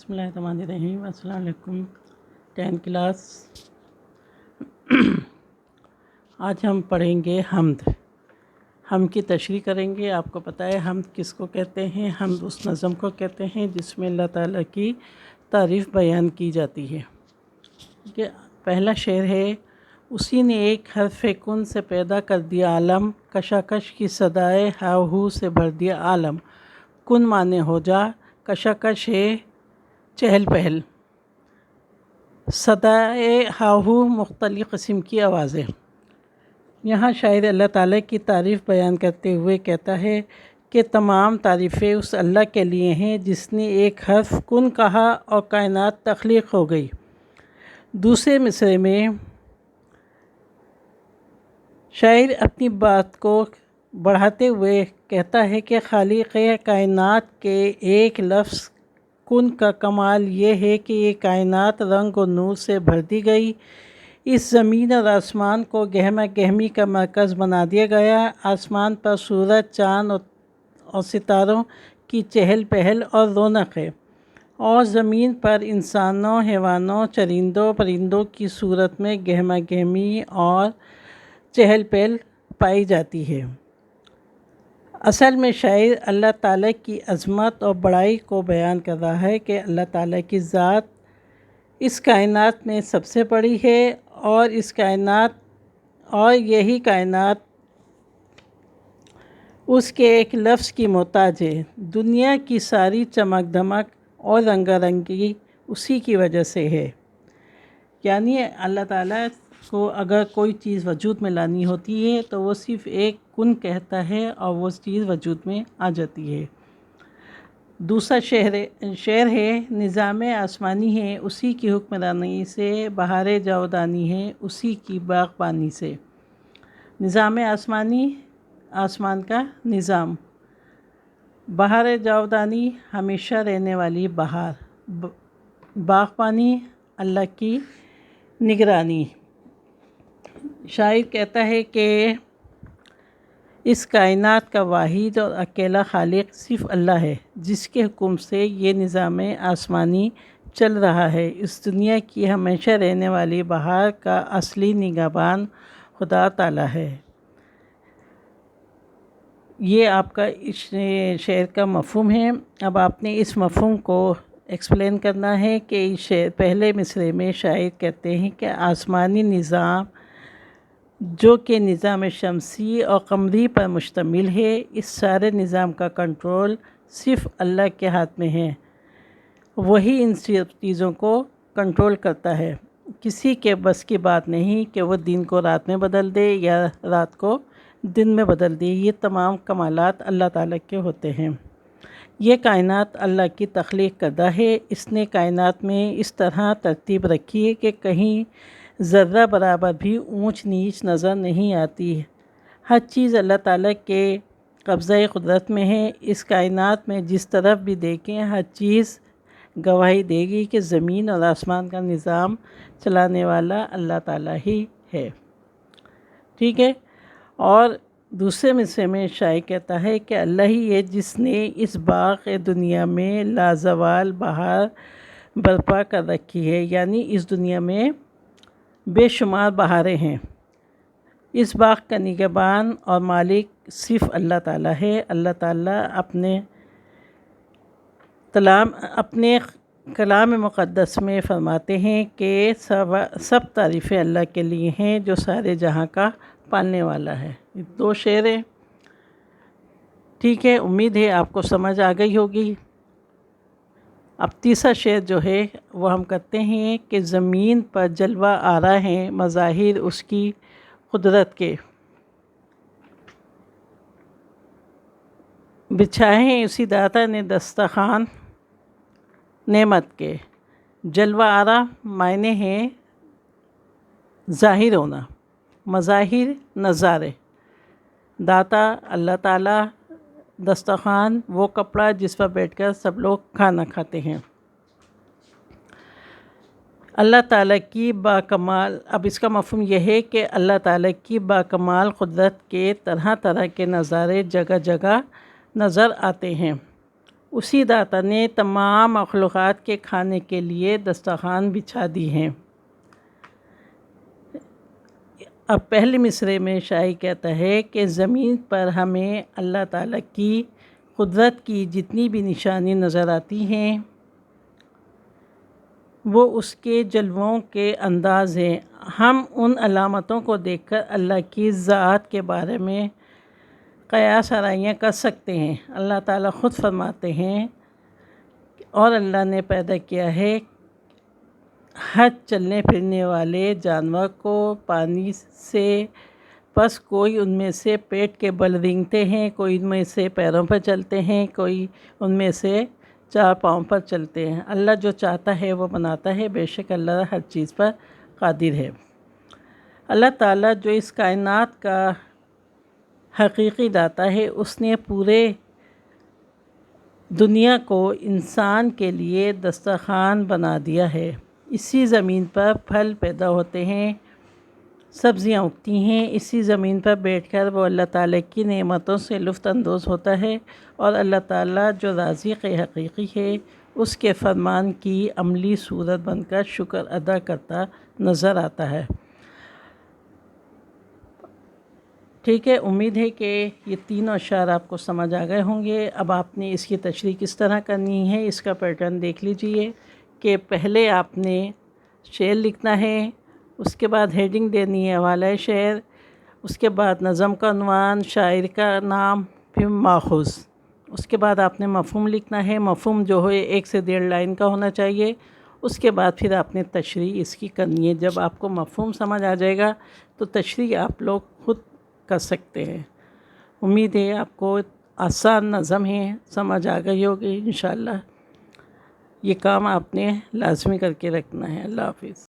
بسم اللہ الرحمن الرحیم۔ السلام علیکم 10 کلاس۔ آج ہم پڑھیں گے حمد کی تشریح کریں گے۔ آپ کو پتہ ہے حمد کس کو کہتے ہیں؟ حمد اس نظم کو کہتے ہیں جس میں اللہ تعالیٰ کی تعریف بیان کی جاتی ہے۔ کہ پہلا شعر ہے: اسی نے ایک حرف کن سے پیدا کر دیا عالم، کشاکش کی صدائے ہا ہو سے بھر دیا عالم۔ کن مانے ہو جا، کشاکش ہے چہل پہل، صدائے ہا ہو مختلف قسم کی آوازیں۔ یہاں شاعر اللہ تعالیٰ کی تعریف بیان کرتے ہوئے کہتا ہے کہ تمام تعریفیں اس اللہ کے لیے ہیں جس نے ایک حرف کن کہا اور کائنات تخلیق ہو گئی۔ دوسرے مصرعے میں شاعر اپنی بات کو بڑھاتے ہوئے کہتا ہے کہ خالق کائنات کے ایک لفظ کن کا کمال یہ ہے کہ یہ کائنات رنگ و نور سے بھر دی گئی۔ اس زمین اور آسمان کو گہما گہمی کا مرکز بنا دیا گیا۔ آسمان پر سورج، چاند اور ستاروں کی چہل پہل اور رونق ہے، اور زمین پر انسانوں، حیوانوں، چرندوں، پرندوں کی صورت میں گہما گہمی اور چہل پہل پائی جاتی ہے۔ اصل میں شاعر اللہ تعالیٰ کی عظمت اور بڑائی کو بیان کر رہا ہے کہ اللہ تعالیٰ کی ذات اس کائنات میں سب سے بڑی ہے، اور یہی کائنات اس کے ایک لفظ کی محتاج ہے۔ دنیا کی ساری چمک دمک اور رنگا رنگی اسی کی وجہ سے ہے۔ یعنی اللہ تعالیٰ کو اگر کوئی چیز وجود میں لانی ہوتی ہے تو وہ صرف ایک کن کہتا ہے اور وہ چیز وجود میں آ جاتی ہے۔ دوسرا شعر ہے: نظام آسمانی ہے اسی کی حکمرانی سے، بہار جاودانی ہے اسی کی باغبانی سے۔ نظام آسمانی، آسمان کا نظام، بہار جاودانی ہمیشہ رہنے والی بہار، باغبانی اللہ کی نگرانی۔ شاعر کہتا ہے کہ اس کائنات کا واحد اور اکیلا خالق صرف اللہ ہے، جس کے حکم سے یہ نظام آسمانی چل رہا ہے۔ اس دنیا کی ہمیشہ رہنے والی بہار کا اصلی نگہبان خدا تعالیٰ ہے۔ یہ آپ کا اس شعر کا مفہوم ہے۔ اب آپ نے اس مفہوم کو ایکسپلین کرنا ہے کہ اس پہلے مصرعے میں شاعر کہتے ہیں کہ آسمانی نظام جو کہ نظام شمسی اور قمری پر مشتمل ہے، اس سارے نظام کا کنٹرول صرف اللہ کے ہاتھ میں ہے۔ وہی ان چیزوں کو کنٹرول کرتا ہے۔ کسی کے بس کی بات نہیں کہ وہ دن کو رات میں بدل دے یا رات کو دن میں بدل دے۔ یہ تمام کمالات اللہ تعالیٰ کے ہوتے ہیں۔ یہ کائنات اللہ کی تخلیق کردہ ہے۔ اس نے کائنات میں اس طرح ترتیب رکھی ہے کہ کہیں ذرہ برابر بھی اونچ نیچ نظر نہیں آتی۔ ہر چیز اللہ تعالیٰ کے قبضہ قدرت میں ہے۔ اس کائنات میں جس طرف بھی دیکھیں ہر چیز گواہی دے گی کہ زمین اور آسمان کا نظام چلانے والا اللہ تعالیٰ ہی ہے۔ ٹھیک ہے۔ اور دوسرے مصرعے میں شاعر کہتا ہے کہ اللہ ہی ہے جس نے اس باغ دنیا میں لازوال بہار برپا کر رکھی ہے۔ یعنی اس دنیا میں بے شمار بہاریں ہیں۔ اس باغ کا نگہبان اور مالک صرف اللہ تعالیٰ ہے۔ اللہ تعالیٰ اپنے کلام مقدس میں فرماتے ہیں کہ سب تعریفیں اللہ کے لیے ہیں جو سارے جہاں کا پالنے والا ہے۔ یہ 2 شعر ہیں۔ ٹھیک ہے، امید ہے آپ کو سمجھ آ گئی ہوگی۔ اب تیسرا شعر جو ہے وہ ہم کرتے ہیں کہ زمین پر جلوہ آرا ہیں مظاہر اس کی قدرت کے، بچھائے ہیں اسی داتا نے دسترخوان نعمت کے۔ جلوہ آرا معنی ہیں ظاہر ہونا، مظاہر نظارے، داتا اللہ تعالیٰ، دسترخوان وہ کپڑا جس پر بیٹھ کر سب لوگ کھانا کھاتے ہیں۔ اللہ تعالیٰ کی باکمال، اب اس کا مفہوم یہ ہے کہ اللہ تعالیٰ کی باکمال قدرت کے طرح طرح کے نظارے جگہ جگہ نظر آتے ہیں۔ اسی داتا نے تمام مخلوقات کے کھانے کے لیے دسترخوان بچھا دی ہیں۔ اب پہلے مصرعے میں شاعر کہتا ہے کہ زمین پر ہمیں اللہ تعالیٰ کی قدرت کی جتنی بھی نشانی نظر آتی ہیں وہ اس کے جلووں کے انداز ہیں۔ ہم ان علامتوں کو دیکھ کر اللہ کی ذات کے بارے میں قیاس آرائیاں کر سکتے ہیں۔ اللہ تعالیٰ خود فرماتے ہیں اور اللہ نے پیدا کیا ہے ہر چلنے پھرنے والے جانور کو پانی سے، پس کوئی ان میں سے پیٹ کے بل رینگتے ہیں، کوئی ان میں سے پیروں پر چلتے ہیں، کوئی ان میں سے 4 پاؤں پر چلتے ہیں۔ اللہ جو چاہتا ہے وہ بناتا ہے، بے شک اللہ ہر چیز پر قادر ہے۔ اللہ تعالیٰ جو اس کائنات کا حقیقی داتا ہے، اس نے پورے دنیا کو انسان کے لیے دسترخوان بنا دیا ہے۔ اسی زمین پر پھل پیدا ہوتے ہیں، سبزیاں اگتی ہیں، اسی زمین پر بیٹھ کر وہ اللہ تعالیٰ کی نعمتوں سے لطف اندوز ہوتا ہے، اور اللہ تعالیٰ جو رازق حقیقی ہے اس کے فرمان کی عملی صورت بن کر شکر ادا کرتا نظر آتا ہے۔ ٹھیک ہے، امید ہے کہ یہ تینوں اشعار آپ کو سمجھ آ گئے ہوں گے۔ اب آپ نے اس کی تشریح کس طرح کرنی ہے، اس کا پیٹرن دیکھ لیجئے کہ پہلے آپ نے شعر لکھنا ہے، اس کے بعد ہیڈنگ دینی ہے حوالہ شعر، اس کے بعد نظم کا عنوان، شاعر کا نام، پھر ماخوذ۔ اس کے بعد آپ نے مفہوم لکھنا ہے، مفہوم جو ہے 1 سے 1.5 لائن کا ہونا چاہیے۔ اس کے بعد پھر آپ نے تشریح اس کی کرنی ہے۔ جب آپ کو مفہوم سمجھ آ جائے گا تو تشریح آپ لوگ خود کر سکتے ہیں۔ امید ہے آپ کو آسان نظم ہے، سمجھ آ گئی ہوگی انشاءاللہ۔ یہ کام آپ نے لازمی کر کے رکھنا ہے۔ اللہ حافظ۔